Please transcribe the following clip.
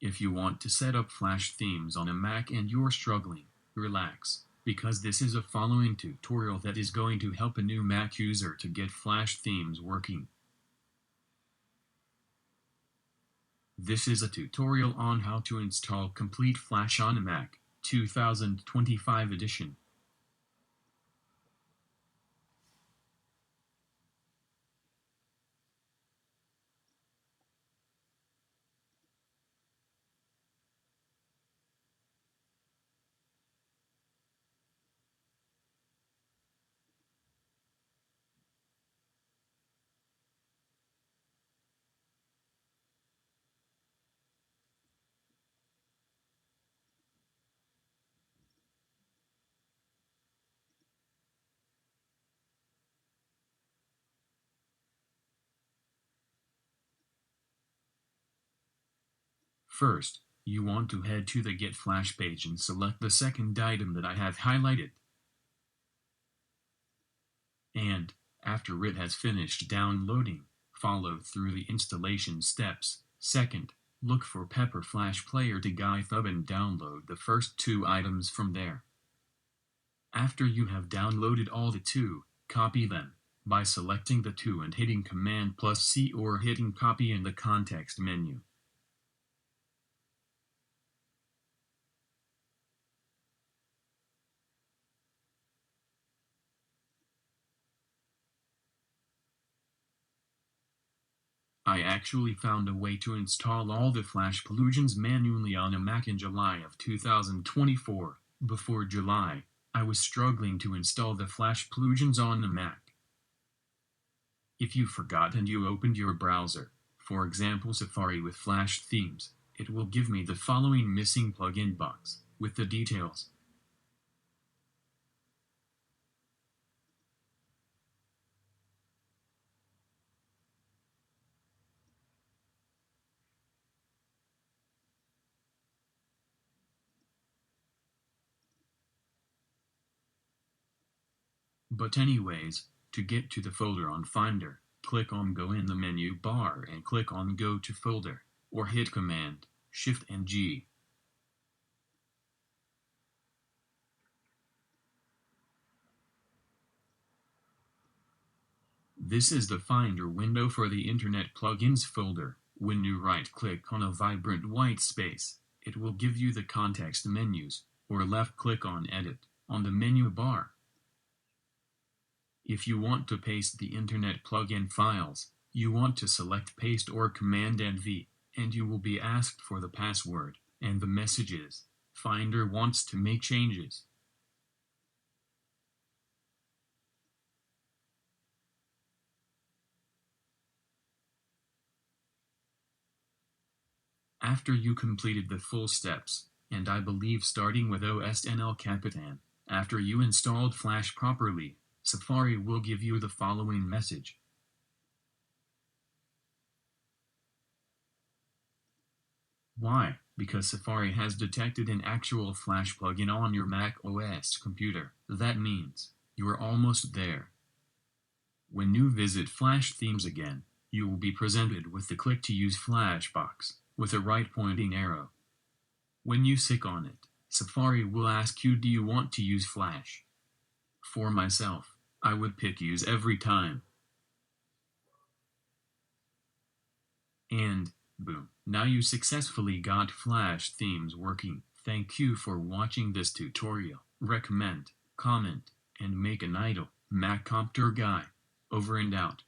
If you want to set up Flash themes on a Mac and you're struggling, relax, because this is a following tutorial that is going to help a new Mac user to get Flash themes working. This is a tutorial on how to install complete Flash on a Mac, 2025 edition. First, you want to head to the Get Flash page and select the second item that I have highlighted. And, after it has finished downloading, follow through the installation steps. Second, look for Pepper Flash Player to GitHub and download the first two items from there. After you have downloaded all the two, copy them, by selecting the two and hitting Command+C or hitting copy in the context menu. I actually found a way to install all the Flash plugins manually on a Mac in July of 2024. Before July, I was struggling to install the Flash plugins on the Mac. If you forgot and you opened your browser, for example Safari with Flash themes, it will give me the following missing plugin box, with the details. But anyways, to get to the folder on Finder, click on Go in the menu bar and click on Go to Folder, or hit Command, Shift and G. This is the Finder window for the Internet Plugins folder. When you right-click on a vibrant white space, it will give you the context menus, or left-click on Edit, on the menu bar. If you want to paste the Internet plugin files, you want to select Paste or Command and V, and you will be asked for the password, and the message is, Finder wants to make changes. After you completed the full steps, and I believe starting with OS/NL Capitan, after you installed Flash properly, Safari will give you the following message. Why? Because Safari has detected an actual Flash plugin on your macOS computer. That means you're almost there. When you visit Flash themes again, you will be presented with the Click to Use Flash box, with a right-pointing arrow. When you click on it, Safari will ask you, do you want to use Flash? For myself, I would pick Use every time. And, boom, now you successfully got Flash themes working. Thank you for watching this tutorial. Recommend, comment, and make an idol. Mac Compter Guy. Over and out.